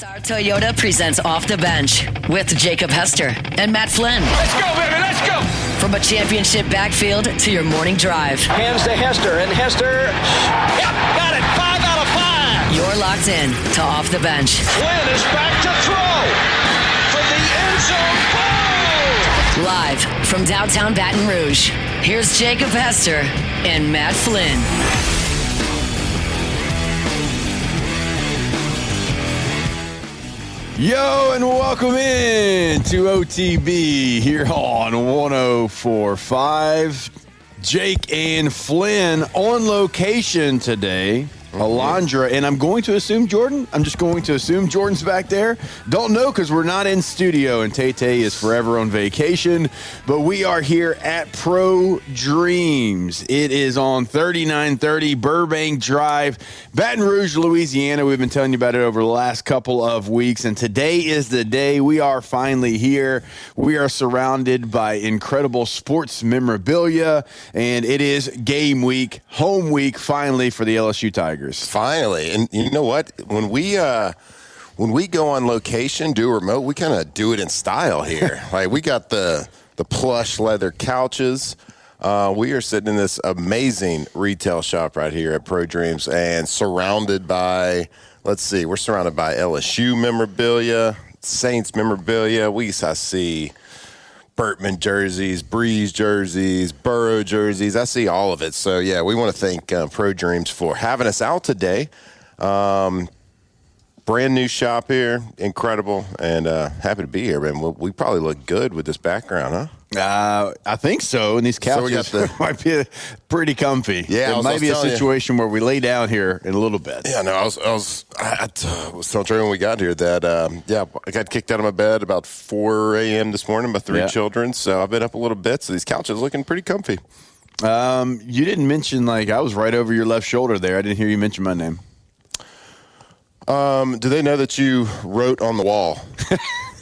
Star Toyota presents Off the Bench with Jacob Hester and Matt Flynn. Let's go, baby, let's go! From a championship backfield to your morning drive. Hands to Hester, and Hester, yep, got it, 5 out of 5! You're locked in to Off the Bench. Flynn is back to throw from the end zone. Boom! Live from downtown Baton Rouge, here's Jacob Hester and Matt Flynn. Yo, and welcome in to OTB here on 104.5. Jake and Flynn on location today. Alondra, and I'm going to assume Jordan. I'm just going to assume Jordan's back there. Don't know because we're not in studio, and Tay-Tay is forever on vacation. But we are here at Pro Dreams. It is on 3930 Burbank Drive, Baton Rouge, Louisiana. We've been telling you about it over the last couple of weeks, and today is the day. We are finally here. We are surrounded by incredible sports memorabilia, and it is game week, home week, finally for the LSU Tigers. Finally. And you know what? When we go on location, do remote, we kind of do it in style here. Like, we got the plush leather couches. We are sitting in this amazing retail shop right here at Pro Dreams and surrounded by, we're surrounded by LSU memorabilia, Saints memorabilia. I see Burtman jerseys, Breeze jerseys, Burrow jerseys. I see all of it. So, yeah, we want to thank Pro Dreams for having us out today. Brand new shop here. Incredible. And happy to be here, man. We probably look good with this background, huh? I think so. And these couches might be pretty comfy. Yeah, it might be a situation where we lay down here in a little bit. Yeah, no, I was telling Trey when we got here that, I got kicked out of my bed about 4 a.m. this morning by three children. So I've been up a little bit. So these couches looking pretty comfy. You didn't mention, I was right over your left shoulder there. I didn't hear you mention my name. Do they know that you wrote on the wall?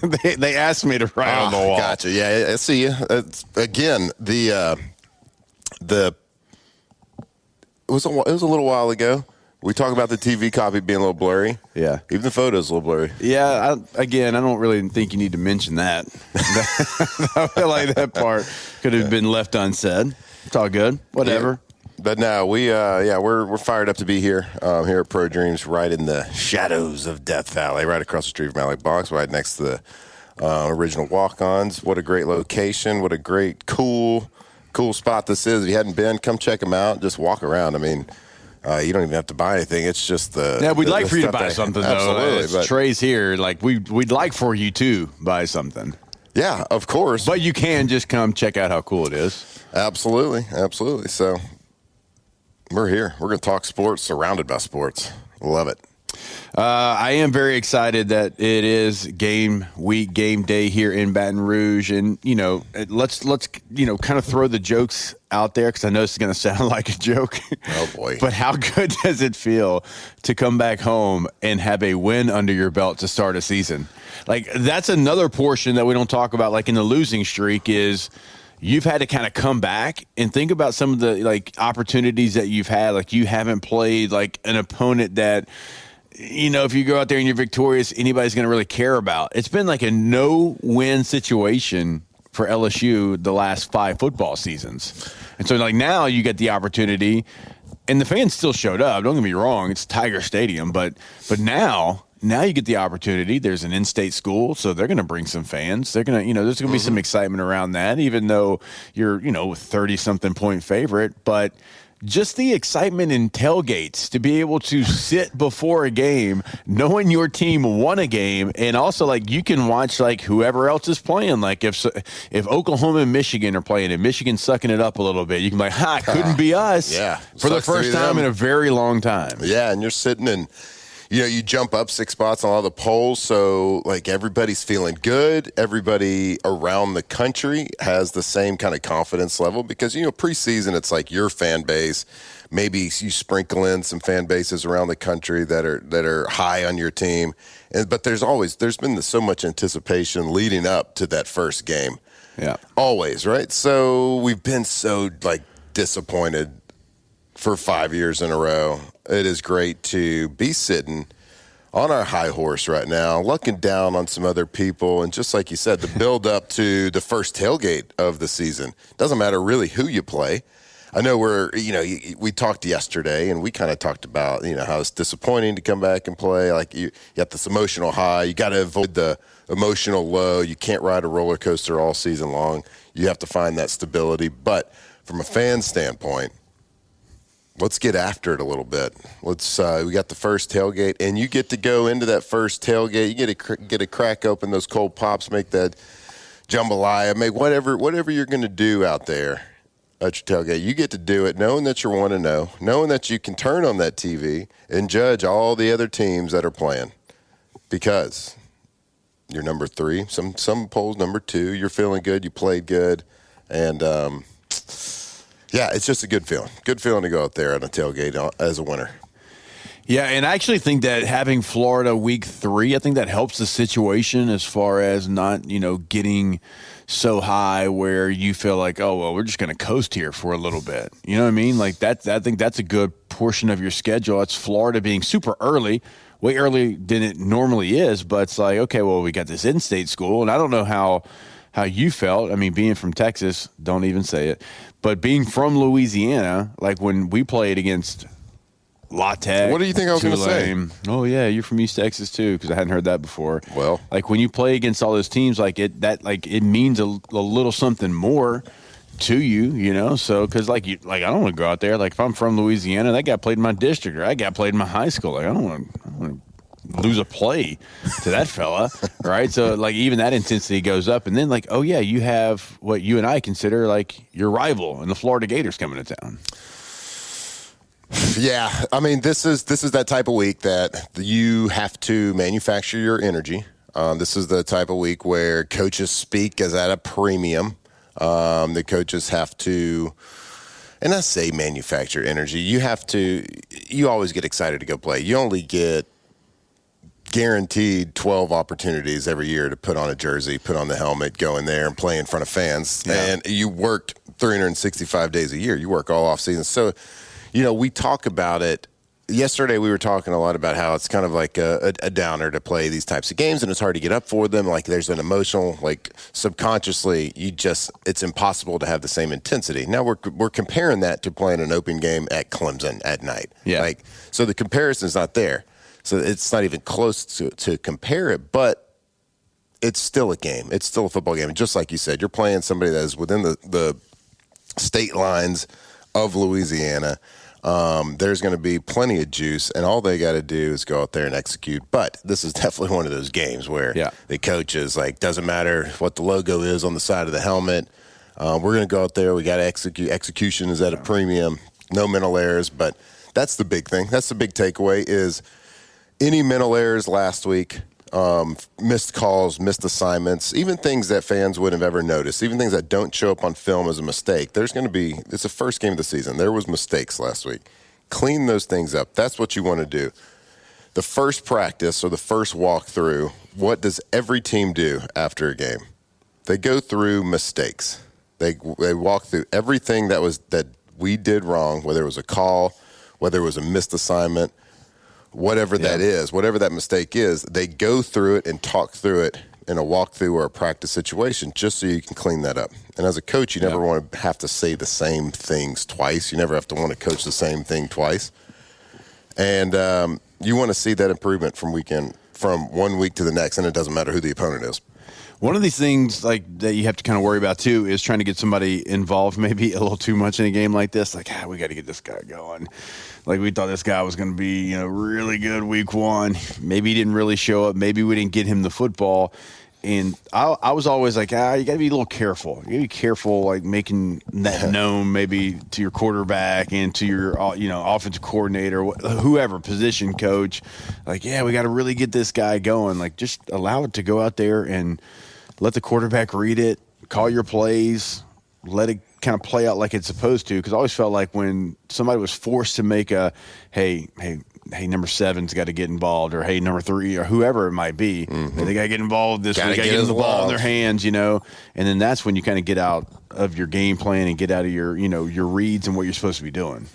They asked me to write on the wall. Gotcha. Yeah, I see you. Again, it was a little while ago. We talked about the TV copy being a little blurry. Yeah. Even the photo's a little blurry. Yeah, I don't really think you need to mention that. I feel like that part could have been left unsaid. It's all good. Whatever. Yeah. But no, we're fired up to be here here at Pro Dreams, right in the shadows of Death Valley, right across the street from Alec Box, right next to the original Walk-Ons. What a great location! What a great, cool spot this is. If you hadn't been, come check them out. Just walk around. I mean, you don't even have to buy anything. It's just we'd like for you to buy something, though. Absolutely. But Trey's here. We'd like for you to buy something. Yeah, of course. But you can just come check out how cool it is. Absolutely. So. We're here. We're going to talk sports, surrounded by sports. Love it. I am very excited that it is game week, game day here in Baton Rouge. And, let's kind of throw the jokes out there because I know this is going to sound like a joke. Oh, boy. But how good does it feel to come back home and have a win under your belt to start a season? That's another portion that we don't talk about, in the losing streak is – you've had to kind of come back and think about some of the opportunities that you've had. You haven't played an opponent that, if you go out there and you're victorious, anybody's going to really care about. It's been a no-win situation for LSU the last 5 football seasons. And so now you get the opportunity, and the fans still showed up. Don't get me wrong, it's Tiger Stadium, but now you get the opportunity. There's an in-state school, so they're going to bring some fans. They're going to, there's going to be some excitement around that, even though you're, 30-something point favorite. But just the excitement in tailgates to be able to sit before a game, knowing your team won a game, and also you can watch whoever else is playing. If Oklahoma and Michigan are playing and Michigan's sucking it up a little bit, you can be it couldn't be us. Yeah, for the first time in a very long time. Yeah, and you're sitting in. You jump up 6 spots on all the polls, so everybody's feeling good. Everybody around the country has the same kind of confidence level because preseason it's your fan base. Maybe you sprinkle in some fan bases around the country that are high on your team, but there's been so much anticipation leading up to that first game. Yeah, always, right? So we've been so disappointed for 5 years in a row. It is great to be sitting on our high horse right now, looking down on some other people. And just like you said, the build up to the first tailgate of the season. Doesn't matter really who you play. I know we talked yesterday and we kind of talked about, how it's disappointing to come back and play. Like you got this emotional high. You got to avoid the emotional low. You can't ride a roller coaster all season long. You have to find that stability. But from a fan standpoint, let's get after it a little bit. We got the first tailgate, and you get to go into that first tailgate. You get to crack open those cold pops, make that jambalaya, make whatever you're going to do out there at your tailgate. You get to do it knowing that you're 1-0, knowing that you can turn on that TV and judge all the other teams that are playing because you're number 3. Some polls number 2. You're feeling good. You played good, and yeah, it's just a good feeling. Good feeling to go out there on a tailgate as a winner. Yeah, and I actually think that having Florida week 3, I think that helps the situation as far as not, getting so high where you feel like, oh, well, we're just going to coast here for a little bit. You know what I mean? Like I think that's a good portion of your schedule. It's Florida being super early, way earlier than it normally is. But it's like, okay, well, we got this in-state school, and I don't know how you felt. I mean, being from Texas, don't even say it. But being from Louisiana, like when we played against La Tech. What do you think I was going to say? Oh, yeah, you're from East Texas, too, because I hadn't heard that before. Well. Like when you play against all those teams, it means a little something more to you, So, because I don't want to go out there. Like if I'm from Louisiana, that guy played in my district or that guy played in my high school. Like I don't want to lose a play to that fella, right? So like even that intensity goes up, and then oh yeah, you have what you and I consider like your rival and the Florida Gators coming to town. Yeah, I mean this is that type of week that you have to manufacture your energy. This is the type of week where coaches speak as at a premium. The coaches have to. And I say manufacture energy. You always get excited to go play. You only get guaranteed 12 opportunities every year to put on a jersey, put on the helmet, go in there and play in front of fans. Yeah. And you worked 365 days a year. You work all off season. So, we talk about it. Yesterday we were talking a lot about how it's kind of like a downer to play these types of games, and it's hard to get up for them. Like there's an emotional, subconsciously, it's impossible to have the same intensity. Now we're comparing that to playing an open game at Clemson at night. Yeah. So the comparison's not there. So it's not even close to compare it, but it's still a game. It's still a football game. And just like you said, you're playing somebody that is within the state lines of Louisiana. There's going to be plenty of juice, and all they got to do is go out there and execute. But this is definitely one of those games where the coach is doesn't matter what the logo is on the side of the helmet. We're going to go out there. We got to execute. Execution is at a premium. No mental errors, but that's the big thing. That's the big takeaway is any mental errors last week, missed calls, missed assignments, even things that fans wouldn't have ever noticed, even things that don't show up on film as a mistake. It's the first game of the season. There was mistakes last week. Clean those things up. That's what you want to do. The first practice or the first walkthrough, what does every team do after a game? They go through mistakes. They walk through everything that we did wrong, whether it was a call, whether it was a missed assignment, whatever that is, whatever that mistake is, they go through it and talk through it in a walkthrough or a practice situation just so you can clean that up. And as a coach, you never want to have to say the same things twice. You never have to want to coach the same thing twice. And you want to see that improvement from 1 week to the next, and it doesn't matter who the opponent is. One of these things that you have to kind of worry about too is trying to get somebody involved maybe a little too much in a game like this. We got to get this guy going. We thought this guy was going to be really good week 1. Maybe he didn't really show up. Maybe we didn't get him the football. And I was always like, you got to be a little careful. You got to be careful, making that known maybe to your quarterback and to your offensive coordinator, whoever, position coach. We got to really get this guy going. Just allow it to go out there and let the quarterback read it, call your plays, let it kind of play out like it's supposed to. Because I always felt like when somebody was forced to make a, hey, number 7's got to get involved, or hey, number 3, or whoever it might be, they got to get involved this week, got to get the ball in their hands, and then that's when you kind of get out of your game plan and get out of your, your reads and what you're supposed to be doing.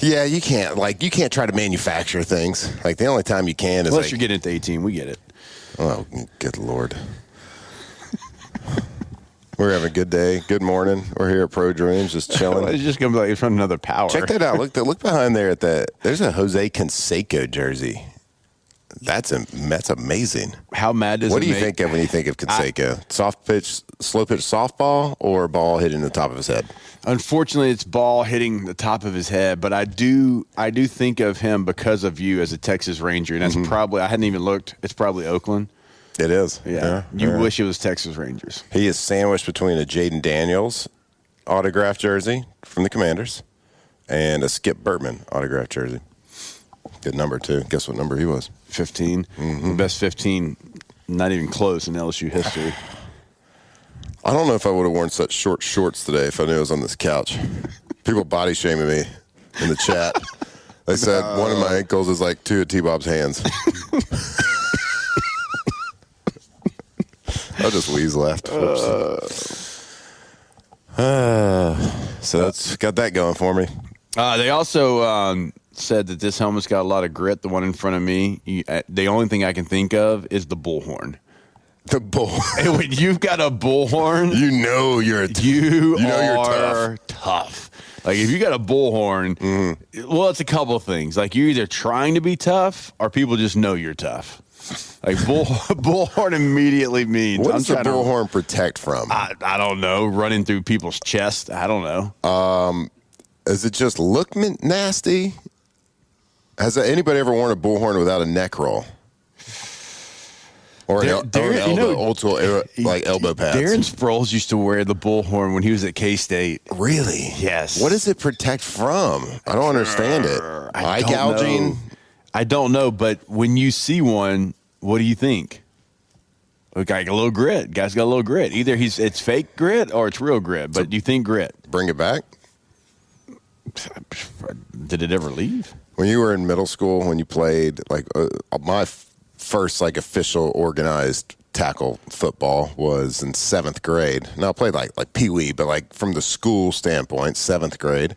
Yeah, you can't try to manufacture things. Like the only time you can is unless you're getting into 18. We get it. Oh, good Lord. We're having a good day. Good morning. We're here at Pro Dreams, just chilling. It's just going to be like it's from another power. Check that out. Look behind there at that. There's a Jose Canseco jersey. That's amazing. How mad does what it do you make? think of when you think of Canseco? Slow pitch softball, or ball hitting the top of his head? Unfortunately, it's ball hitting the top of his head, but I do think of him because of you as a Texas Ranger, and that's probably, I hadn't even looked, it's probably Oakland. It is. Yeah. You wish it was Texas Rangers. He is sandwiched between a Jaden Daniels autographed jersey from the Commanders and a Skip Bertman autographed jersey. Good number, too. Guess what number he was? 15. The best 15, not even close in LSU history. I don't know if I would have worn such short shorts today if I knew I was on this couch. People body shaming me in the chat. They said one of my ankles is like two of T-Bob's hands. I just wheeze left. So that's got that going for me. They also said that this helmet's got a lot of grit. The one in front of me, the only thing I can think of is the bullhorn. The bull. And when you've got a bullhorn, you know you're tough. Like if you got a bullhorn, well, it's a couple of things. Like you're either trying to be tough or people just know you're tough. Like bullhorn immediately means. What does the bullhorn protect from? I don't know. Running through people's chest. I don't know. Does it just look nasty? Has anybody ever worn a bullhorn without a neck roll? Or an elbow pads? Darren Sproles used to wear the bullhorn when he was at K-State. Really? Yes. What does it protect from? I don't understand it. Eye gouging? I don't know, but when you see one, what do you think? A guy got a little grit. Guy's got a little grit. Either it's fake grit or it's real grit, but you think grit. Bring it back? Did it ever leave? When you were in middle school, when you played, my first official organized tackle football was in 7th grade. Now I played like pee-wee, but from the school standpoint, 7th grade.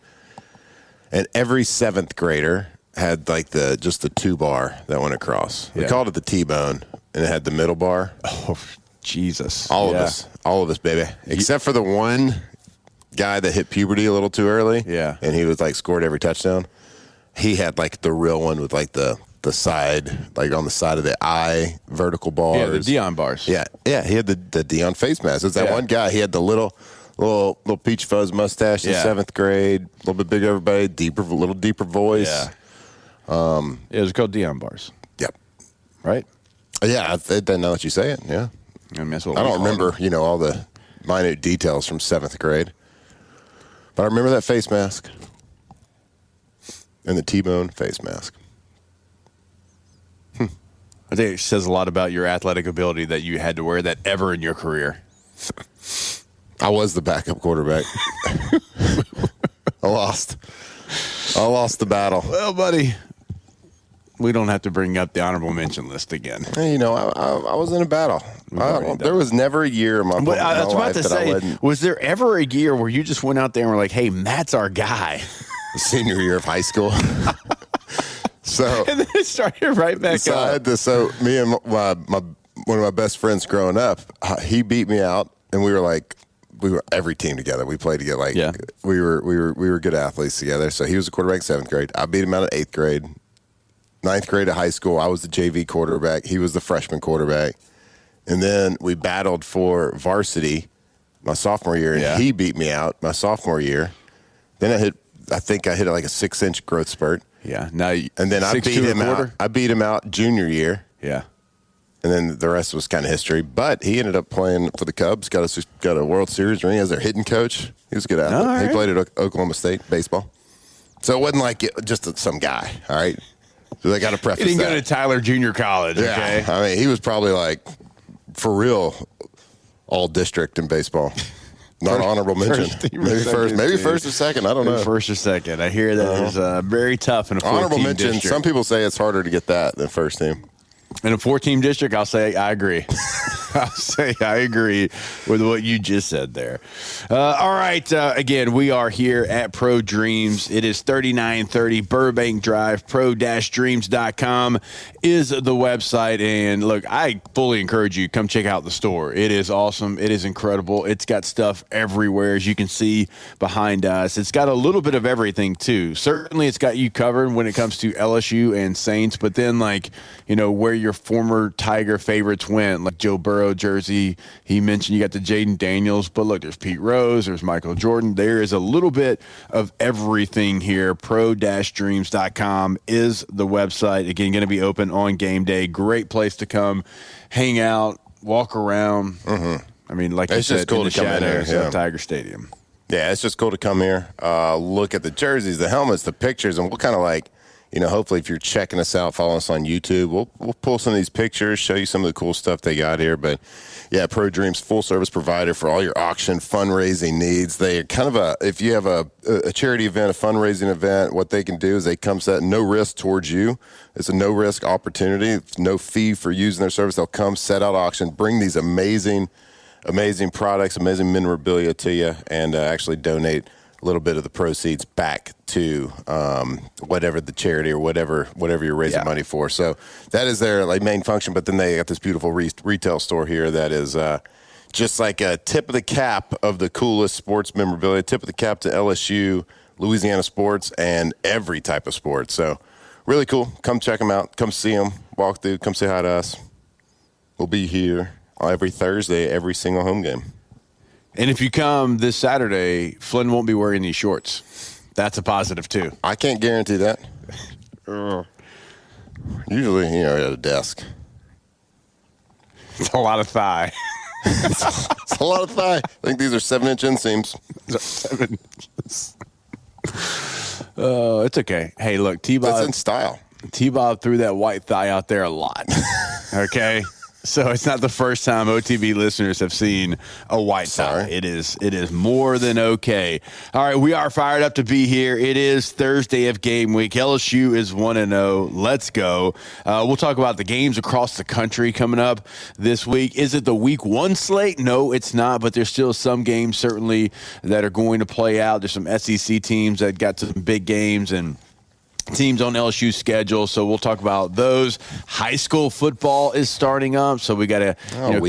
And every 7th grader had just the 2-bar that went across. We called it the T-bone, and it had the middle bar. Oh, Jesus. All of us, baby. Except for the one guy that hit puberty a little too early. Yeah. And he was scored every touchdown. He had the real one with the side, on the side of the eye, vertical bars. Yeah, the Dion bars. Yeah, he had the Dion face mask. It's that one guy. He had the little peach fuzz mustache in 7th grade, a little bit bigger, everybody, little deeper voice. Yeah. It was called Dion bars. Yep. Right? Yeah, now that you say it, yeah. I mean, that's what I don't remember, all the minute details from 7th grade. But I remember that face mask. And the T-bone face mask. I think it says a lot about your athletic ability that you had to wear that ever in your career. I was the backup quarterback. I lost the battle. Well, buddy, we don't have to bring up the honorable mention list again. Hey, I was in a battle. There was never a year in my life that I wasn't. Was there ever a year where you just went out there and were like, hey, Matt's our guy? Senior year of high school. So and then it started right back up. So me and one of my best friends growing up, he beat me out, and we were every team together. We played together. We were good athletes together. So he was a quarterback in 7th grade. I beat him out in 8th grade. 9th grade of high school, I was the JV quarterback. He was the freshman quarterback. And then we battled for varsity my sophomore year, and he beat me out my sophomore year. Then I think I hit like a 6-inch growth spurt. Yeah. And then I beat him out. I beat him out junior year. Yeah. And then the rest was kind of history. But he ended up playing for the Cubs, got a World Series ring as their hitting coach. He was a good athlete. Right. He played at Oklahoma State baseball. So it wasn't just some guy, all right? So I got to preface He didn't that. go to Tyler Junior College, okay? I mean, he was probably for real, all district in baseball. Not honorable mention. Maybe first or second. I don't know. First or second. I hear that is very tough in a 14 honorable mention. District. Some people say it's harder to get that than first team. In a 14 district, I'll say I agree. I'll say I agree with what you just said there. All right. Again, we are here at Pro Dreams. It is 3930 Burbank Drive. Pro-dreams.com is the website. And look, I fully encourage you, come check out the store. It is awesome. It is incredible. It's got stuff everywhere, as you can see behind us. It's got a little bit of everything, too. Certainly, it's got you covered when it comes to LSU and Saints. But then, like, you know, where your former Tiger favorites went, like Joe Burrow jersey. He mentioned you got the Jaden Daniels, but look, there's Pete Rose, there's Michael Jordan. There is a little bit of everything here. Pro-dreams.com is the website. Again, going to be open on game day. Great place to come, hang out, walk around. Mm-hmm. I mean, like it's you just said, cool in to come in shadows here, of Tiger Stadium. Yeah, it's just cool to come here, look at the jerseys, the helmets, the pictures, and we'll kind of like, you know, hopefully if you're checking us out, following us on YouTube, we'll pull some of these pictures, show you some of the cool stuff they got here. But, yeah, Pro Dreams, full-service provider for all your auction fundraising needs. They are kind of if you have a charity event, a fundraising event, what they can do is they come set no risk towards you. It's a no-risk opportunity. It's no fee for using their service. They'll come, set out auction, bring these amazing products, amazing memorabilia to you, and actually donate a little bit of the proceeds back to whatever the charity or whatever you're raising money for. So that is their main function. But then they got this beautiful retail store here that is just like a tip of the cap of the coolest sports memorabilia, tip of the cap to LSU, Louisiana sports, and every type of sports. So really cool. Come check them out. Come see them. Walk through. Come say hi to us. We'll be here every Thursday, every single home game. And if you come this Saturday, Flynn won't be wearing these shorts. That's a positive, too. I can't guarantee that. Usually, you know, at a desk. It's a lot of thigh. It's a lot of thigh. I think these are 7-inch inseams. 7 inches. It's okay. Hey, look, T-Bob. That's in style. T-Bob threw that white thigh out there a lot. Okay? So it's not the first time OTB listeners have seen a white thigh. It is more than okay. All right, we are fired up to be here. It is Thursday of game week. LSU is 1-0. Let's go. We'll talk about the games across the country coming up this week. Is it the week 1 slate? No, it's not, but there's still some games certainly that are going to play out. There's some SEC teams that got some big games and teams on LSU's schedule, so we'll talk about those. High school football is starting up, so we got to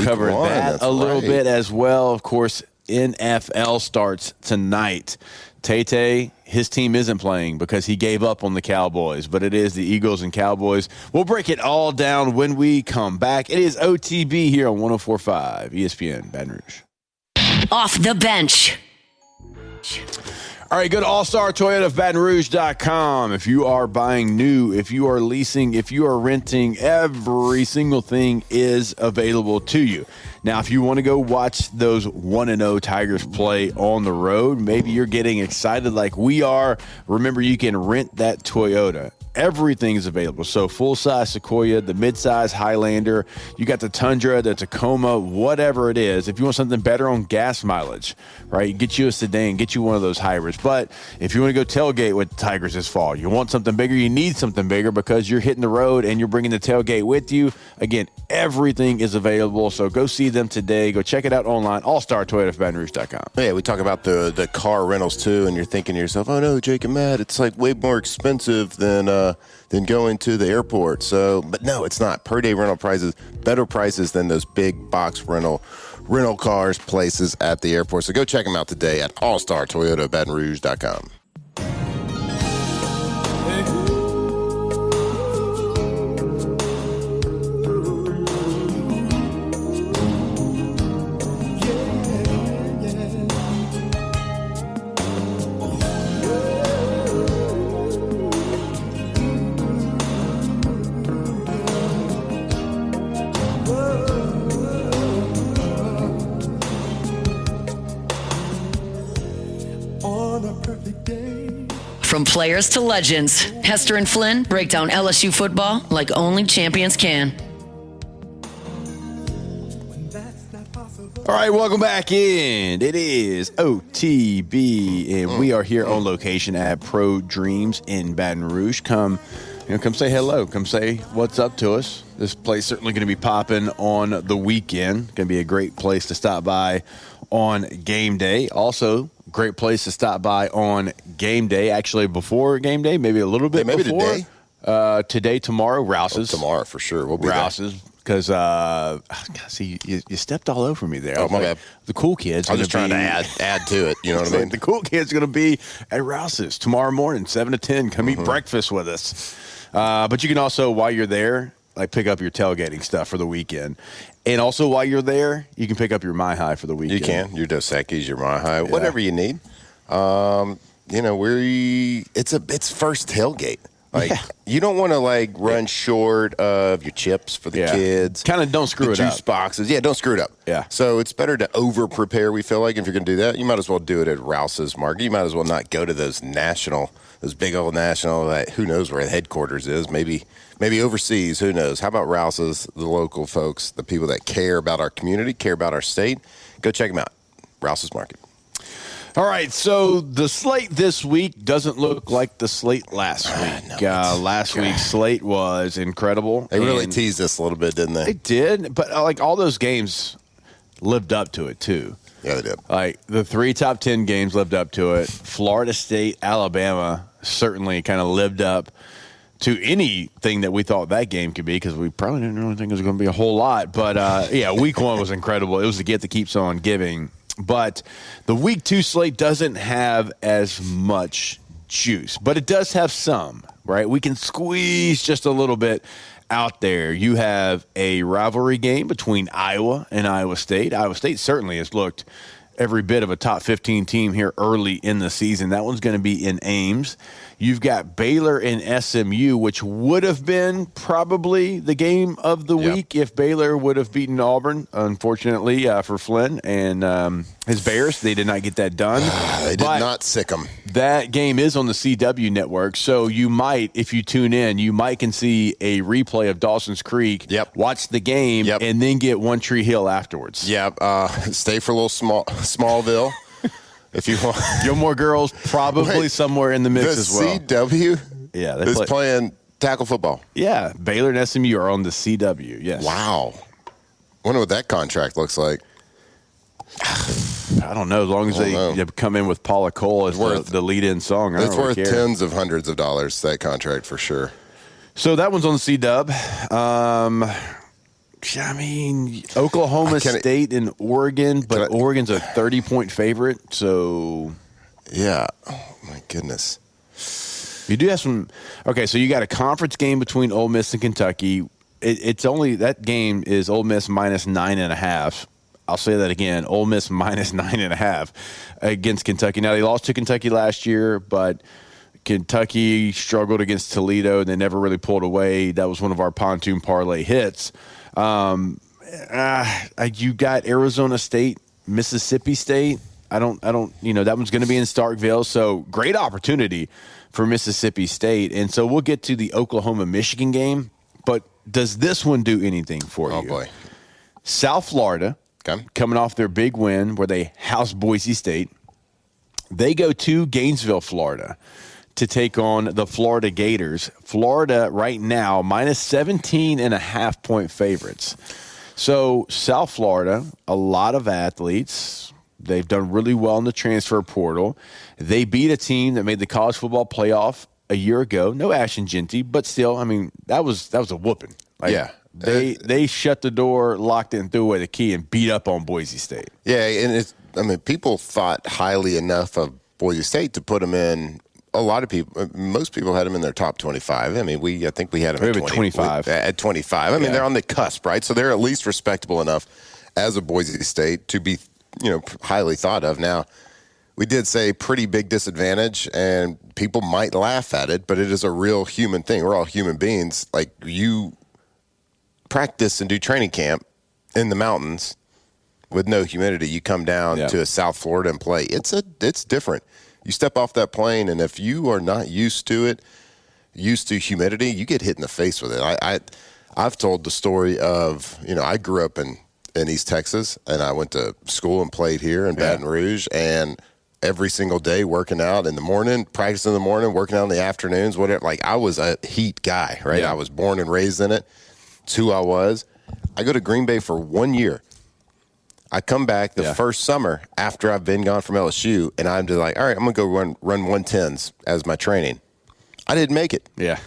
cover that a little bit as well. Of course, NFL starts tonight. Tay, his team isn't playing because he gave up on the Cowboys, but it is the Eagles and Cowboys. We'll break it all down when we come back. It is OTB here on 104.5 ESPN Baton Rouge. Off the bench. All right, go to allstartoyotabatonrouge.com. If you are buying new, if you are leasing, if you are renting, every single thing is available to you. Now, if you want to go watch those 1-0 Tigers play on the road, maybe you're getting excited like we are. Remember, you can rent that Toyota. Everything is available. So full-size Sequoia, the mid-size Highlander, you got the Tundra, the Tacoma, whatever it is. If you want something better on gas mileage, right, get you a sedan, get you one of those hybrids. But if you want to go tailgate with Tigers this fall, you want something bigger, you need something bigger because you're hitting the road and you're bringing the tailgate with you. Again, everything is available. So go see them today. Go check it out online, allstartoyotabatonrouge.com. Yeah, we talk about the car rentals too, and you're thinking to yourself, oh no, Jake and Matt, it's like way more expensive than going to the airport. So, but no, it's not. Per day rental prices, better prices than those big box rental cars places at the airport. So go check them out today at allstartoyotabatonrouge.com. From players to legends, Hester and Flynn break down LSU football like only champions can. All right, welcome back in. It is OTB, and we are here on location at Pro Dreams in Baton Rouge. Come come say hello. Come say what's up to us. This place certainly going to be popping on the weekend. Going to be a great place to stop by on game day. Also, great place to stop by on game day. Actually, before game day, maybe a little bit maybe before. Today, tomorrow, Rouse's. Tomorrow for sure. We'll be Rouse's. Because, see, you stepped all over me there. Oh, my bad. The cool kids. I was just trying to add to it. You know what I mean? The cool kids going to be at Rouse's tomorrow morning, 7 to 10. Come eat breakfast with us. But you can also, while you're there, pick up your tailgating stuff for the weekend. And also, while you're there, you can pick up your My High for the weekend. You can. Your Dos Equis, your My High, whatever you need. It's first tailgate. You don't want to run short of your chips for the kids. Kind of don't screw it up. Juice boxes. Yeah, don't screw it up. Yeah. So it's better to over prepare. We feel like if you're going to do that, you might as well do it at Rouse's Market. You might as well not go to those big old national. Who knows where the headquarters is? Maybe overseas. Who knows? How about Rouse's? The local folks, the people that care about our community, care about our state. Go check them out. Rouse's Market. All right, so the slate this week doesn't look like the slate last week. Last week's slate was incredible. They really teased us a little bit, didn't they? They did, but all those games lived up to it too. Yeah, they did. The 3 top 10 games lived up to it. Florida State, Alabama certainly kind of lived up to anything that we thought that game could be, because we probably didn't really think it was going to be a whole lot. But, week 1 was incredible. It was the gift that keeps on giving. But the week 2 slate doesn't have as much juice, but it does have some, right? We can squeeze just a little bit out there. You have a rivalry game between Iowa and Iowa State. Iowa State certainly has looked every bit of a top 15 team here early in the season. That one's going to be in Ames. You've got Baylor and SMU, which would have been probably the game of the week if Baylor would have beaten Auburn. Unfortunately for Flynn and his Bears, they did not get that done. They did not sick them. That game is on the CW network, so you might, if you tune in, can see a replay of Dawson's Creek, watch the game, and then get One Tree Hill afterwards. Stay for a little Smallville. If you want. Gilmore Girls probably somewhere in the mix as well. CW is playing tackle football. Yeah, Baylor and SMU are on the CW, yes. Wow. Wonder what that contract looks like. I don't know. As long as they come in with Paula Cole as the lead-in song, it's worth tens of hundreds of dollars, that contract, for sure. So that one's on the C-Dub. Oklahoma State and Oregon, but Oregon's a 30-point favorite, so... Yeah. Oh, my goodness. You do have some... Okay, so you got a conference game between Ole Miss and Kentucky. It's only... That game is Ole Miss minus 9.5. I'll say that again. Ole Miss minus 9.5 against Kentucky. Now, they lost to Kentucky last year, but Kentucky struggled against Toledo. They never really pulled away. That was one of our pontoon parlay hits. You got Arizona State, Mississippi State. I don't, that one's going to be in Starkville. So great opportunity for Mississippi State. And so we'll get to the Oklahoma-Michigan game. But does this one do anything for you? Oh, boy. South Florida, coming off their big win where they housed Boise State. They go to Gainesville, Florida, to take on the Florida Gators. Florida right now minus 17.5 point favorites. So South Florida, a lot of athletes. They've done really well in the transfer portal. They beat a team that made the college football playoff a year ago. No Ashton Genty, but still, that was a whooping. They shut the door, locked it, and threw away the key and beat up on Boise State. Yeah, and people thought highly enough of Boise State to put them in. A lot of people, most people had them in their top 25. I think we had them at 25. At 25. They're on the cusp, right? So they're at least respectable enough as a Boise State to be, highly thought of. Now, we did say pretty big disadvantage, and people might laugh at it, but it is a real human thing. We're all human beings. You practice and do training camp in the mountains with no humidity. You come down to South Florida and play. It's different. You step off that plane, and if you are not used to humidity, you get hit in the face with it. I've told the story of, I grew up in East Texas, and I went to school and played here in Baton Rouge, and every single day, working out in the morning, practicing in the morning, working out in the afternoons, whatever. Like, I was a Heat guy, right? Yeah. I was born and raised in it. It's who I was. I go to Green Bay for 1 year. I come back the first summer after I've been gone from LSU, and I'm just like, all right, I'm going to go run 110s as my training. I didn't make it. Yeah.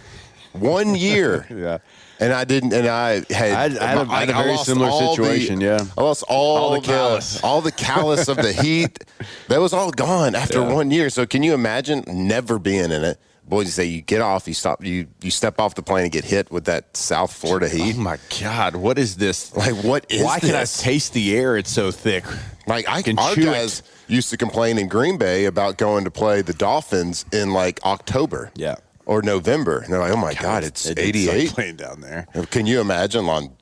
1 year. Yeah. And I didn't, and I had a very similar situation, I lost all the callus. all the callus of the Heat. That was all gone after 1 year. So can you imagine never being in it? Boys, you say you get off, you stop, you step off the plane and get hit with that South Florida Heat. Oh my God, what is this? Like, what is Why this? can I taste the air? It's so thick. Like, I can our chew guys it. used to complain in Green Bay about going to play the Dolphins in like October. Yeah. Or November, and they're like, "Oh my God, it's It 88." playing down there. Can you imagine on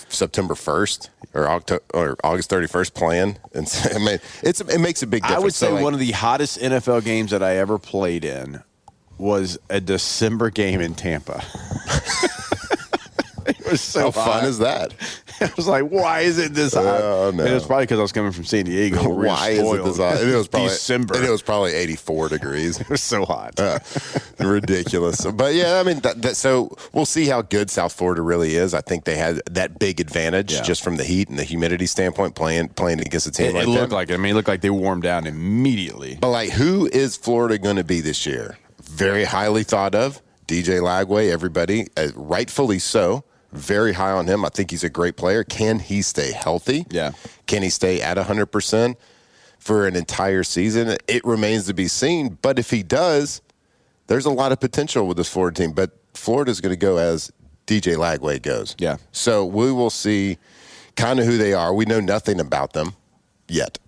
September 1st or August 31st playing? And I mean, it makes a big difference. I would say So, like, one of the hottest NFL games that I ever played in was a December game in Tampa. It was so how fun hot. is that? I was like, why is it this hot? Oh, no. And it was probably because I was coming from San Diego. Where we were Why is it spoiled. this hot? And it was probably December. And it was probably 84 degrees. It was so hot. Ridiculous. But yeah, I mean, so we'll see how good South Florida really is. I think they had that big advantage just from the heat and the humidity standpoint playing against a team like that. It looked like it. I mean, it looked like they warmed down immediately. But like, who is Florida going to be this year? Very highly thought of. DJ Lagway, everybody, rightfully so. Very high on him. I think he's a great player. Can he stay healthy? Yeah. Can he stay at 100% for an entire season? It remains to be seen. But if he does, there's a lot of potential with this Florida team. But Florida's going to go as DJ Lagway goes. Yeah. So we will see kind of who they are. We know nothing about them yet.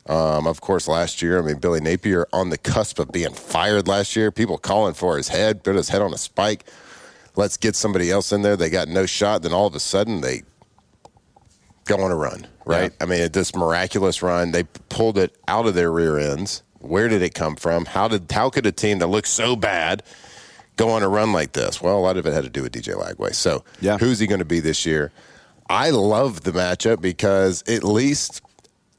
Of course, last year, I mean, Billy Napier on the cusp of being fired last year. People calling for his head, put his head on a spike. Let's get somebody else in there. They got no shot. Then all of a sudden, they go on a run, right? Yeah. I mean, this miraculous run, they pulled it out of their rear ends. Where did it come from? How could a team that looks so bad go on a run like this? Well, a lot of it had to do with DJ Lagway. So who's he going to be this year? I love the matchup because at least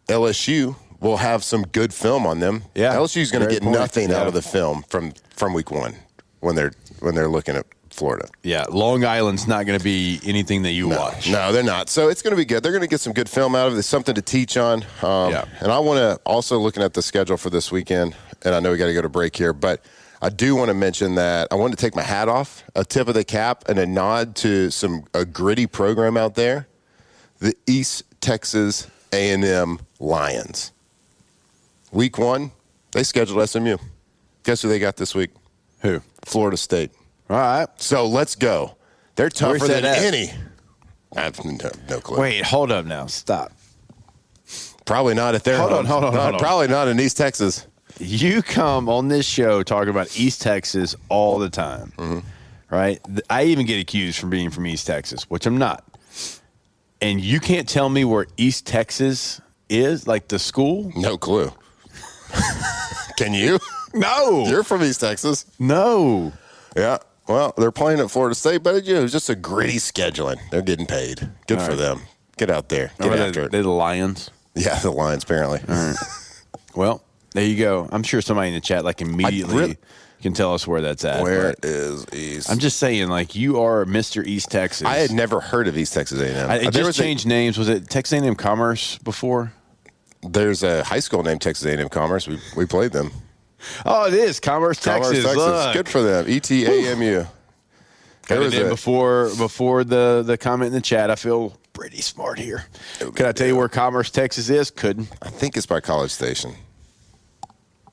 LSU will have some good film on them. Yeah. LSU's going to get nothing out Yeah. of the film from week one when they're looking at Florida. Yeah, Long Island's not going to be anything that you watch. No, they're not. So it's going to be good. They're going to get some good film out of it. There's something to teach on. And I want to also looking at the schedule for this weekend, and I know we got to go to break here, but I do want to mention that I want to take my hat off, a tip of the cap, and a nod to a gritty program out there, the East Texas A&M Lions. Week 1, they scheduled SMU. Guess who they got this week? Who? Florida State. All right. So let's go. They're tougher Where's than that at? any. I have no clue. Wait, hold up now. Stop. Probably not at their home. Hold on. Probably not in East Texas. You come on this show talking about East Texas all the time, right? I even get accused from being from East Texas, which I'm not. And you can't tell me where East Texas is, like the school? No clue. Can you? No. You're from East Texas. No. Yeah. Well, they're playing at Florida State, but it was just a gritty scheduling. They're getting paid. Good for them. Get out there. Get after it. They're the Lions. Yeah, the Lions, apparently. All right. Well, there you go. I'm sure somebody in the chat, like, immediately can tell us where that's at. Where is East? I'm just saying, like, you are Mr. East Texas. I had never heard of East Texas A&M. It just changed names. Was it Texas A&M Commerce before? There's a high school named Texas A&M Commerce. We played them. Oh, it is Commerce, Texas. Look. Good for them. ETAMU. Got it in before the comment in the chat. I feel pretty smart here. Can I tell you where Commerce, Texas is? Couldn't. I think it's by College Station.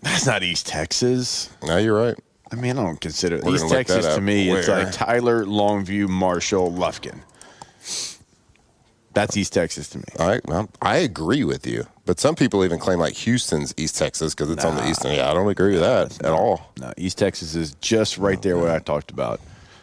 That's not East Texas. No, you're right. I mean, I don't consider it. We're East gonna look that Texas to up. me. It's Where? like Tyler, Longview, Marshall, Lufkin. That's East Texas to me. All right. Well, I agree with you. But some people even claim like Houston's East Texas because it's on the eastern. Yeah, I don't agree with that at all. No, East Texas is just right there where I talked about.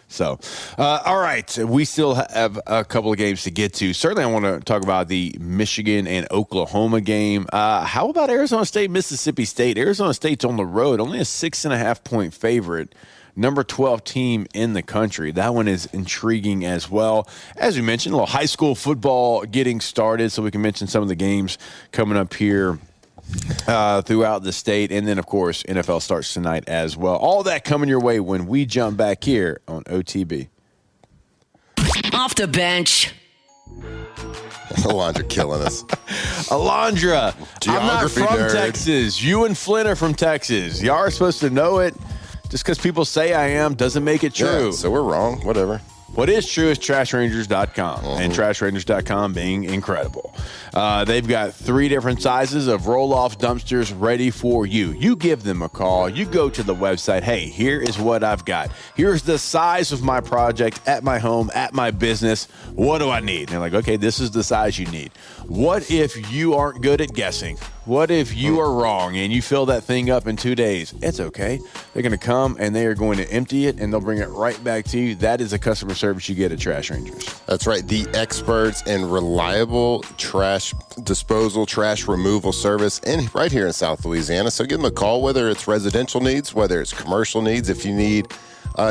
So, all right, we still have a couple of games to get to. Certainly, I want to talk about the Michigan and Oklahoma game. How about Arizona State, Mississippi State? Arizona State's on the road, only a 6.5-point favorite. Number 12 team in the country. That one is intriguing as well. As we mentioned, a little high school football getting started, so we can mention some of the games coming up here throughout the state. And then, of course, NFL starts tonight as well. All that coming your way when we jump back here on OTB. Off the bench. Alondra killing us. Alondra, I'm not Geography from nerd. Texas. You and Flynn are from Texas. Y'all are supposed to know it. Just because people say I am doesn't make it true. Yeah, so we're wrong. Whatever. What is true is TrashRangers.com, and TrashRangers.com being incredible. They've got 3 different sizes of roll-off dumpsters ready for you. You give them a call. You go to the website. Hey, here is what I've got. Here's the size of my project at my home, at my business. What do I need? And they're like, okay, this is the size you need. What if you aren't good at guessing? What if you are wrong and you fill that thing up in 2 days? It's okay. They're going to come and they are going to empty it and they'll bring it right back to you. That is a customer service you get at Trash Rangers. That's right. The experts in reliable trash disposal, trash removal service, and right here in South Louisiana. So give them a call, whether it's residential needs, whether it's commercial needs, if you need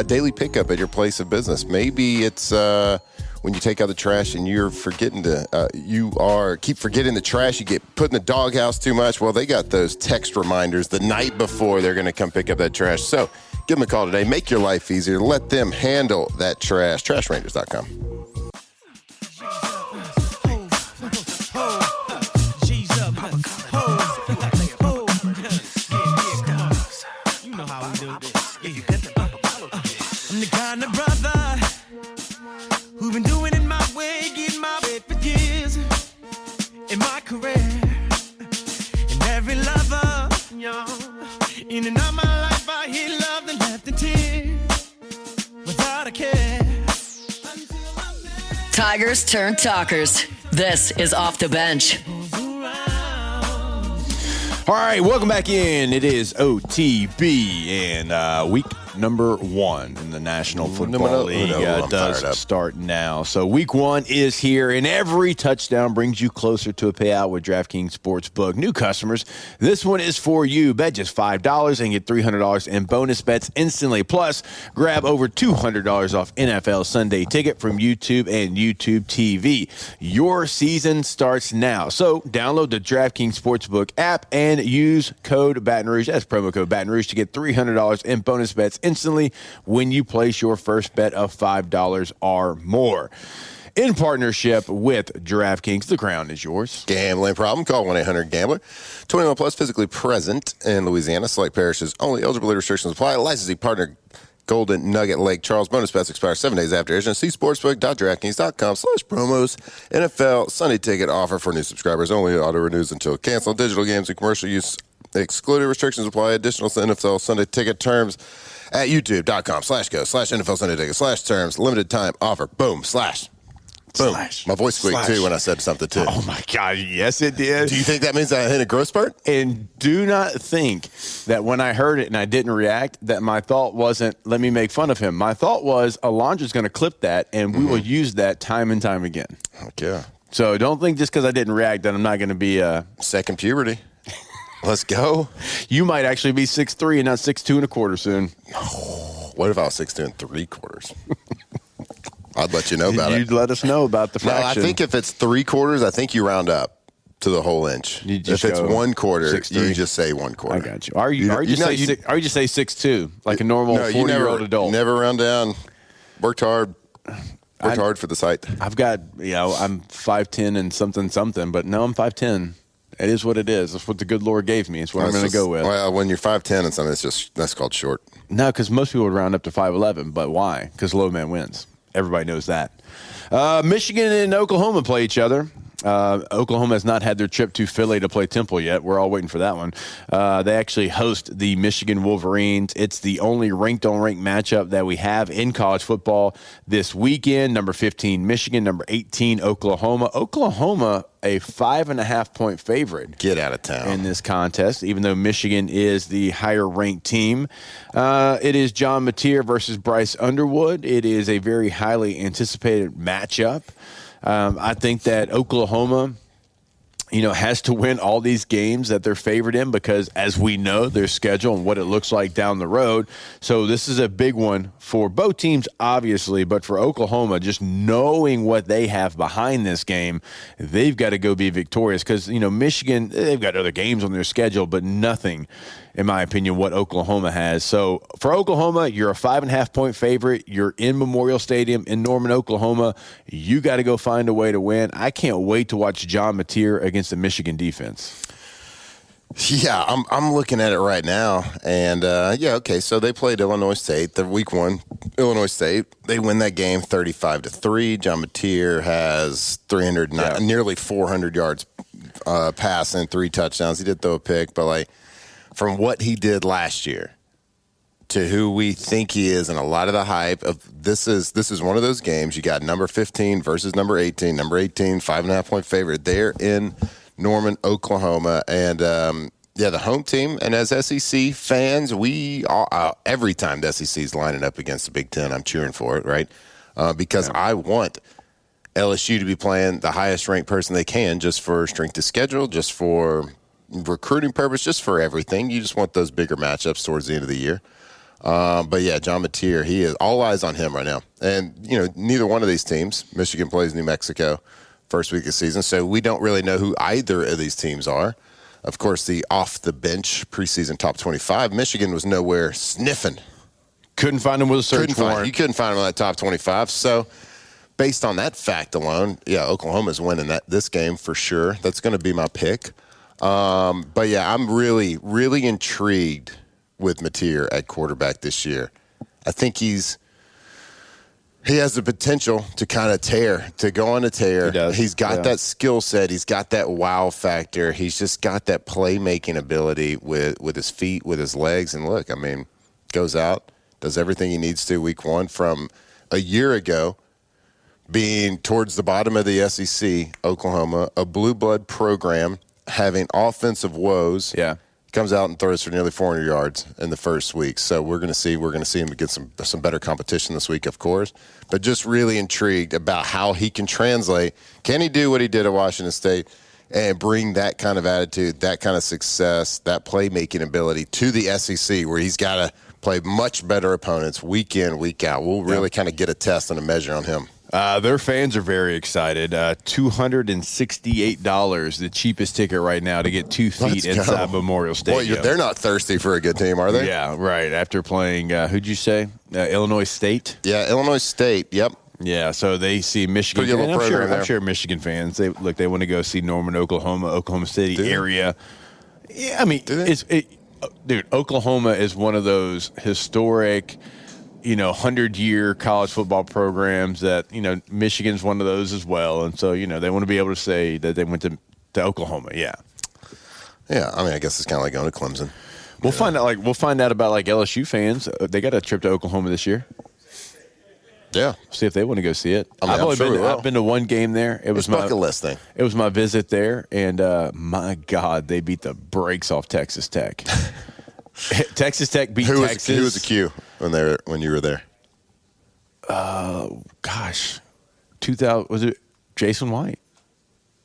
daily pickup at your place of business. Maybe it's when you take out the trash and you're forgetting to, keep forgetting the trash. You get put in the doghouse too much. Well, they got those text reminders the night before they're going to come pick up that trash. So give them a call today. Make your life easier. Let them handle that trash. TrashRangers.com. I'm the kind of brother who've been doing it my way, getting my way for years in my career. And every lover, y'all, in and out my life, I hear love and left in tears without a care. Tigers turn talkers. This is Off the Bench. All right, welcome back in. It is OTB and week number 1 in the National Football League does start now. So week 1 is here, and every touchdown brings you closer to a payout with DraftKings Sportsbook. New customers, this one is for you. Bet just $5 and get $300 in bonus bets instantly. Plus, grab over $200 off NFL Sunday Ticket from YouTube and YouTube TV. Your season starts now. So download the DraftKings Sportsbook app and use code Baton Rouge, that's promo code Baton Rouge, to get $300 in bonus bets instantly when you place your first bet of $5 or more. In partnership with DraftKings, the crown is yours. Gambling problem? Call 1-800-GAMBLER. 21 plus, physically present in Louisiana. Select parishes only. Eligibility restrictions apply. Licensing partner Golden Nugget Lake Charles. Bonus bets expire 7 days after issuance. See sportsbook.draftkings.com/promos. NFL Sunday Ticket offer for new subscribers only. Auto renews until canceled. Digital games and commercial use excluded. Restrictions apply. Additional NFL Sunday Ticket terms at youtube.com/go/NFL Sunday Ticket /terms. Limited time offer. Boom. /. Boom. My voice squeaked too when I said something too. Oh my God, yes it did. Do you think that means I hit a growth spurt? And do not think that when I heard it and I didn't react, that my thought wasn't, let me make fun of him. My thought was, Alondra's going to clip that and we will use that time and time again. Heck yeah. So don't think just because I didn't react that I'm not going to be second puberty. Let's go. You might actually be 6'3" and not 6'2" and a quarter soon. What if I was 6'2"3/4? I'd let you know about it. You'd let us know about the fraction. No, I think if it's 3/4, I think you round up to the whole inch. If it's 1/4, 6'3". you just say 1/4. I got you. Or you just say 6'2", like a normal 40-year-old adult. Never round down. Worked hard. Worked hard for the site. I've got, I'm 5'10" and something, but no, I'm 5'10". It is what it is. That's what the good Lord gave me. It's what I'm going to go with. Well, when you're 5'10" and something, that's called short. No, because most people would round up to 5'11", but why? Because low man wins. Everybody knows that. Michigan and Oklahoma play each other. Oklahoma has not had their trip to Philly to play Temple yet. We're all waiting for that one. They actually host the Michigan Wolverines. It's the only ranked-on-ranked matchup that we have in college football this weekend. Number 15, Michigan. Number 18, Oklahoma. Oklahoma, a 5.5-point favorite. Get out of town. In this contest, even though Michigan is the higher-ranked team. It is John Mateer versus Bryce Underwood. It is a very highly anticipated matchup. I think that Oklahoma has to win all these games that they're favored in because, as we know, their schedule and what it looks like down the road. So this is a big one for both teams, obviously, but for Oklahoma, just knowing what they have behind this game, they've got to go be victorious because, Michigan, they've got other games on their schedule, but nothing, in my opinion, what Oklahoma has. So for Oklahoma, you're a 5.5-point favorite. You're in Memorial Stadium in Norman, Oklahoma. You got to go find a way to win. I can't wait to watch John Mateer against the Michigan defense. Yeah, I'm looking at it right now, and okay. So they played Illinois State. The week one, Illinois State. They win that game 35-3. John Mateer has nearly 400 yards passing, 3 touchdowns. He did throw a pick, but from what he did last year to who we think he is, and a lot of the hype of this is one of those games. You got number 15 versus number 18. Number 18, 5.5-point favorite. They're in Norman, Oklahoma, and the home team. And as SEC fans, we every time the SEC is lining up against the Big Ten, I'm cheering for it, right? Because I want LSU to be playing the highest ranked person they can, just for strength of schedule, just for recruiting purpose, just for everything. You just want those bigger matchups towards the end of the year. But yeah, John Mateer, he is all eyes on him right now. And neither one of these teams, Michigan plays New Mexico first week of season, so we don't really know who either of these teams are. Of course, the off-the-bench preseason top 25, Michigan was nowhere sniffing. Couldn't find him with a search warrant. You couldn't find him on that top 25. So based on that fact alone, Oklahoma's winning this game for sure. That's going to be my pick. But yeah, I'm really, really intrigued with Mateer at quarterback this year. I think he has the potential to kind of go on a tear. He does. He's got that skill set. He's got that wow factor. He's just got that playmaking ability with his feet, with his legs. And look, goes out, does everything he needs to week one. From a year ago, being towards the bottom of the SEC, Oklahoma, a blue blood program, having offensive woes. Yeah. Comes out and throws for nearly 400 yards in the first week. So we're going to see him get some better competition this week, of course. But just really intrigued about how he can translate. Can he do what he did at Washington State and bring that kind of attitude, that kind of success, that playmaking ability to the SEC, where he's got to play much better opponents week in, week out? We'll really kind of get a test and a measure on him. Their fans are very excited. $268, the cheapest ticket right now to get 2 feet inside Memorial Stadium. Boy, they're not thirsty for a good team, are they? Yeah, right. After playing, who'd you say? Illinois State? Yeah, Illinois State, yep. Yeah, so they see Michigan. I'm sure Michigan fans, they want to go see Norman, Oklahoma City area. Yeah, dude, Oklahoma is one of those historic 100-year college football programs that, Michigan's one of those as well. And so, they want to be able to say that they went to Oklahoma. Yeah. Yeah. I guess it's kind of like going to Clemson. We'll find out about LSU fans. They got a trip to Oklahoma this year. Yeah. See if they want to go see it. I've been to one game there. It was my bucket list thing. It was my visit there. And my God, they beat the brakes off Texas Tech. Texas Tech beat Texas. Who was the Q when you were there? Gosh, 2000 was it Jason White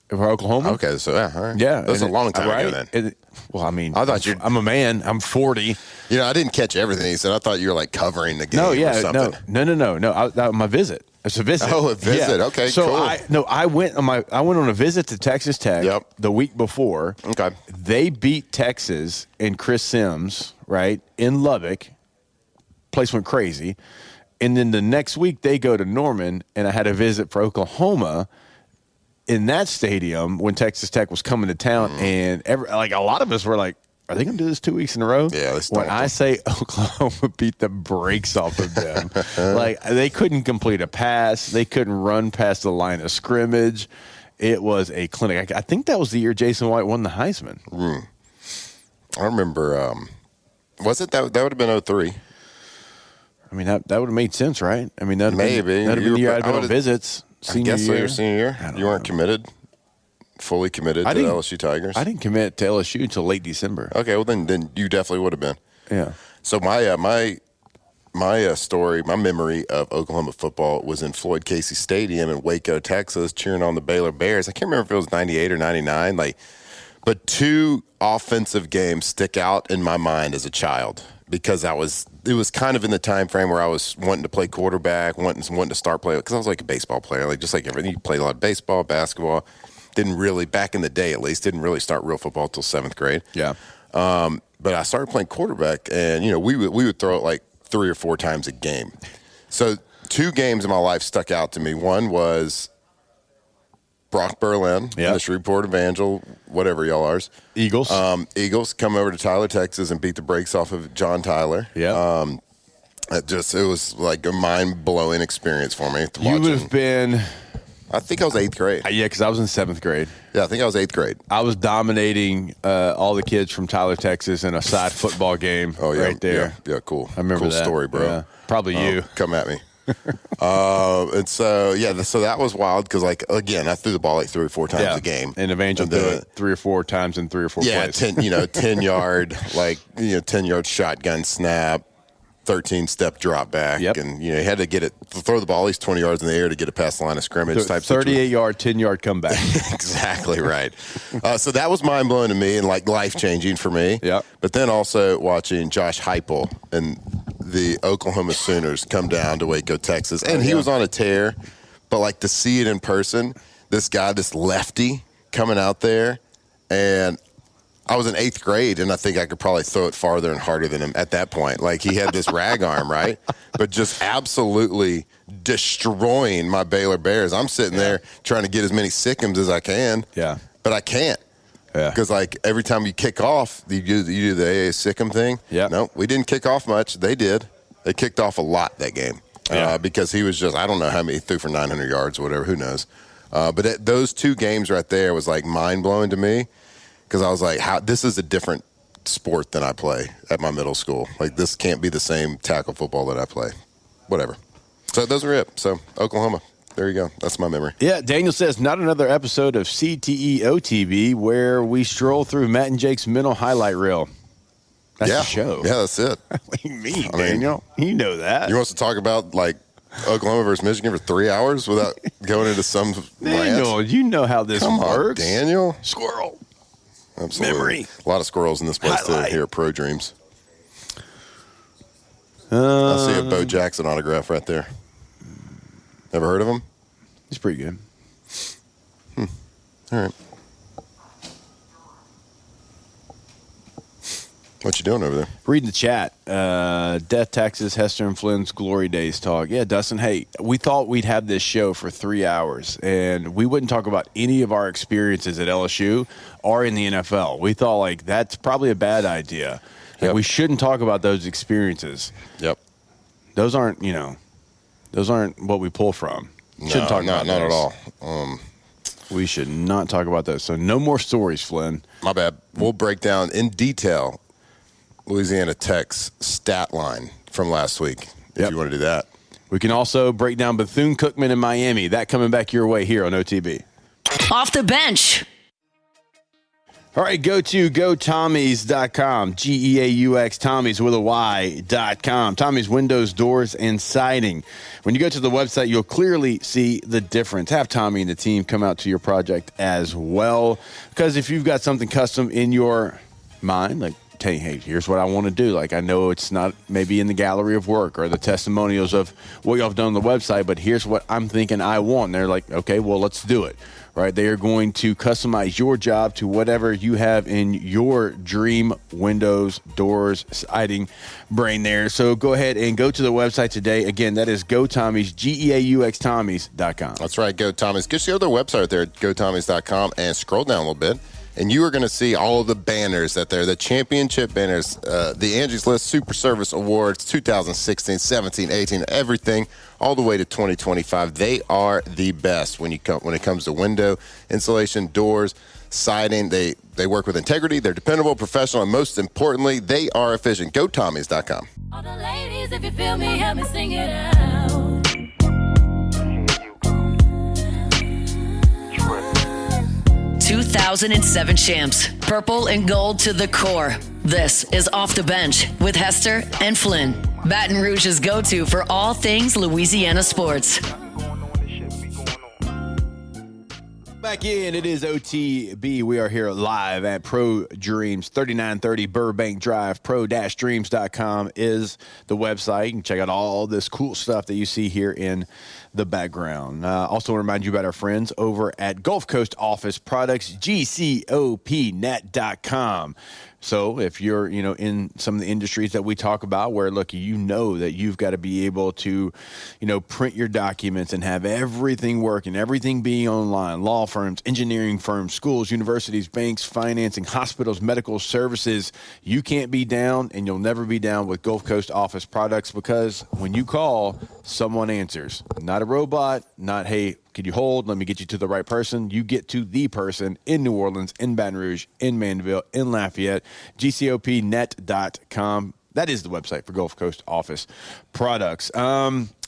for Oklahoma? Okay, so all right. Yeah, that was a long time ago then. I thought I'm a man. I'm 40. I didn't catch everything he said. I thought you were covering the game. Or something. No. My visit. It's a visit. Oh, a visit. Yeah. Okay, so cool. I went on a visit to Texas Tech the week before. Okay. They beat Texas and Chris Sims, right, in Lubbock. Place went crazy. And then the next week they go to Norman, and I had a visit for Oklahoma in that stadium when Texas Tech was coming to town. And a lot of us were like, are they going to do this 2 weeks in a row? Yeah. When I say Oklahoma beat the brakes off of them, they couldn't complete a pass. They couldn't run past the line of scrimmage. It was a clinic. I think that was the year Jason White won the Heisman. I remember. Was it that would have been 2003? That would have made sense, right? Maybe. That'd have been the year I'd been on visits. Senior year. You weren't committed. Fully committed to the LSU Tigers? I didn't commit to LSU until late December. Okay, well then you definitely would have been. Yeah. So my my memory of Oklahoma football was in Floyd Casey Stadium in Waco, Texas, cheering on the Baylor Bears. I can't remember if it was 98 or 99. But 2 offensive games stick out in my mind as a child because it was kind of in the time frame where I was wanting to play quarterback, wanting to start playing because I was like a baseball player, just like everything. You played a lot of baseball, basketball. Didn't really, back in the day at least, didn't really start real football until 7th grade. Yeah. But I started playing quarterback, and we would throw it like 3 or 4 times a game. So 2 games in my life stuck out to me. One was Brock Berlin, the Shreveport Evangel, whatever y'all are. Eagles. Eagles come over to Tyler, Texas, and beat the brakes off of John Tyler. Yeah. It was like a mind-blowing experience for me. You would have been... I think I was 8th grade. Yeah, because I was in 7th grade. Yeah, I think I was 8th grade. I was dominating all the kids from Tyler, Texas in a side football game right there. Yeah, cool. I remember cool that. story, bro. Yeah. Probably you. Come at me. And so, so that was wild because, again, I threw the ball 3 or 4 times a game. And Evangel threw it 3 or 4 times in 3 or 4 plays. 10-yard, 10-yard shotgun snap. 13-step drop back, and you had to throw the ball at least 20 yards in the air to get it past the line of scrimmage. Type 38-yard, 10-yard comeback. Exactly right. So that was mind blowing to me and life changing for me. Yeah. But then also watching Josh Heupel and the Oklahoma Sooners come down to Waco, Texas, and he was on a tear. But to see it in person, this guy, this lefty, coming out there, and I was in 8th grade, and I think I could probably throw it farther and harder than him at that point. He had this rag arm, right? But just absolutely destroying my Baylor Bears. I'm sitting there trying to get as many sickums as I can. Yeah. But I can't. Yeah. Because, every time you kick off, you do the AA Sikkim thing. Yeah. No, we didn't kick off much. They did. They kicked off a lot that game. Because he was I don't know how many he threw for 900 yards or whatever. Who knows? But those 2 games right there was, mind-blowing to me. Because I was like, this is a different sport than I play at my middle school. This can't be the same tackle football that I play. Whatever. So those are it. So Oklahoma. There you go. That's my memory. Yeah, Daniel says, not another episode of CTEOTB where we stroll through Matt and Jake's mental highlight reel. That's the show. Yeah, that's it. What do you mean, Daniel? You know that. You want us to talk about, Oklahoma versus Michigan for 3 hours without going into some Daniel, rant? you know how this works. On, Daniel. Squirrel. Absolutely. Memory. A lot of squirrels in this place Highlight. here at Pro Dreams. I see a Bo Jackson autograph right there. Ever heard of him? He's pretty good. All right. What you doing over there? Reading the chat. Death Taxes, Hester and Flynn's Glory Days talk. Yeah, Dustin, hey, we thought we'd have this show for 3 hours, and we wouldn't talk about any of our experiences at LSU or in the NFL. We thought, that's probably a bad idea. Yep. We shouldn't talk about those experiences. Yep. Those aren't what we pull from. Shouldn't talk about not those. at all. We should not talk about those. So no more stories, Flynn. My bad. We'll break down in detail Louisiana Tech's stat line from last week, if you want to do that. We can also break down Bethune-Cookman in Miami. That coming back your way here on OTB. Off the bench. All right, go to GoTommies.com, G-E-A-U-X, Tommies with a Y.com. Tommy's windows, doors, and siding. When you go to the website, you'll clearly see the difference. Have Tommy and the team come out to your project as well. Because if you've got something custom in your mind, hey, here's what I want to do. I know it's not maybe in the gallery of work or the testimonials of what y'all have done on the website, but here's what I'm thinking I want. And they're like, okay, well, let's do it. Right? They are going to customize your job to whatever you have in your dream windows, doors, siding brain there. So go ahead and go to the website today. Again, that is GoTommies, G-E-A-U-X, Tommies.com. That's right, GoTommies. Just go to their website right there at GoTommies.com and scroll down a little bit. And you are going to see all of the banners that they're the championship banners, the Angie's List Super Service Awards, 2016, 17, 18, everything, all the way to 2025. They are the best when it comes to window insulation, doors, siding. They work with integrity. They're dependable, professional, and most importantly, they are efficient. GoTommies.com. All the ladies, if you feel me, help me sing it out. 2007 champs, purple and gold to the core. This is Off the Bench with Hester and Flynn. Baton Rouge's go-to for all things Louisiana sports. Back in, it is OTB. We are here live at Pro Dreams, 3930 Burbank Drive. Pro-dreams.com is the website. You can check out all this cool stuff that you see here in the background. Also want to remind you about our friends over at Gulf Coast Office Products, GCOPnet.com. So if you're, in some of the industries that we talk about where, look, that you've got to be able to, print your documents and have everything working, everything being online, law firms, engineering firms, schools, universities, banks, financing, hospitals, medical services, you can't be down and you'll never be down with Gulf Coast Office Products, because when you call, someone answers. Not a robot, not, hey, could you hold? Let me get you to the right person. You get to the person in New Orleans, in Baton Rouge, in Mandeville, in Lafayette. GCOPnet.com. That is the website for Gulf Coast Office Products.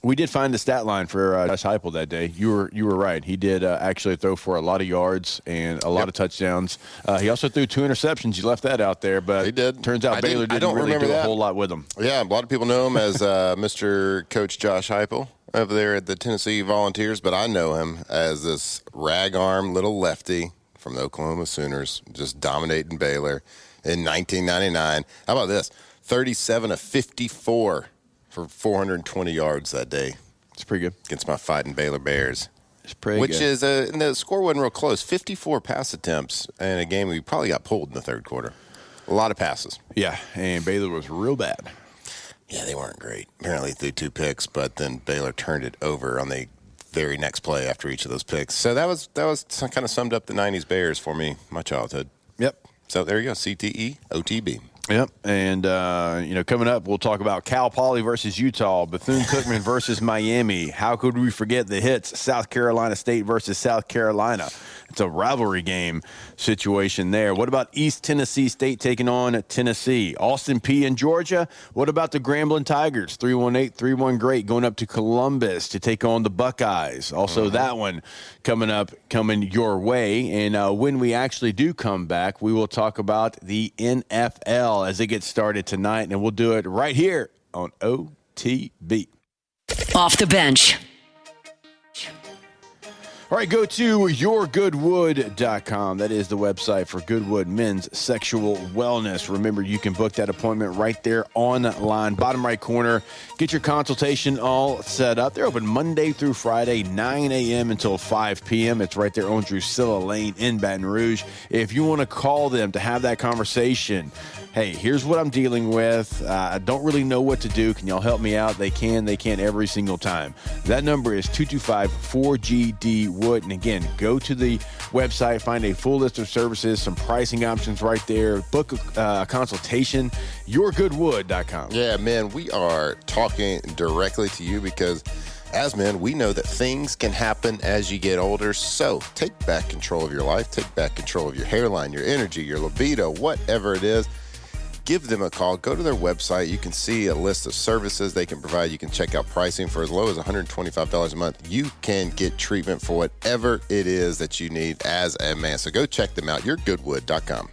We did find the stat line for Josh Heupel that day. You were right. He did actually throw for a lot of yards and a lot of touchdowns. He also threw 2 interceptions. You left that out there, but he did. Turns out Baylor didn't really do a whole lot with him. Yeah, a lot of people know him as Mr. Coach Josh Heupel over there at the Tennessee Volunteers, but I know him as this rag arm little lefty from the Oklahoma Sooners, just dominating Baylor in 1999. How about this? 37 of 54 for 420 yards that day. It's pretty good. Against my fighting Baylor Bears. It's pretty Which good. is, and the score wasn't real close. 54 pass attempts in a game we probably got pulled in the third quarter. A lot of passes. Yeah, and Baylor was real bad. Yeah, they weren't great. Apparently threw 2 picks, but then Baylor turned it over on the very next play after each of those picks. So that was kind of summed up the 90s Bears for me, my childhood. Yep. So there you go, CTE, OTB. Yep, and coming up, we'll talk about Cal Poly versus Utah, Bethune-Cookman versus Miami. How could we forget the hits? South Carolina State versus South Carolina. It's a rivalry game situation there. What about East Tennessee State taking on Tennessee? Austin Peay in Georgia. What about the Grambling Tigers? 3-1 great going up to Columbus to take on the Buckeyes. Also that one coming your way. And when we actually do come back, we will talk about the NFL as it gets started tonight, and we'll do it right here on OTB. Off the bench. All right, go to yourgoodwood.com. That is the website for Goodwood Men's Sexual Wellness. Remember, you can book that appointment right there online, bottom right corner. Get your consultation all set up. They're open Monday through Friday, 9 a.m. until 5 p.m. It's right there on Drusilla Lane in Baton Rouge. If you want to call them to have that conversation, hey, here's what I'm dealing with. I don't really know what to do. Can y'all help me out? They can every single time. That number is 225-4GD-WOOD. And again, go to the website, find a full list of services, some pricing options right there. Book a consultation, yourgoodwood.com. Yeah, man, we are talking directly to you because as men, we know that things can happen as you get older. So take back control of your life. Take back control of your hairline, your energy, your libido, whatever it is. Give them a call. Go to their website. You can see a list of services they can provide. You can check out pricing for as low as $125 a month. You can get treatment for whatever it is that you need as a man. So go check them out. YourGoodwood.com.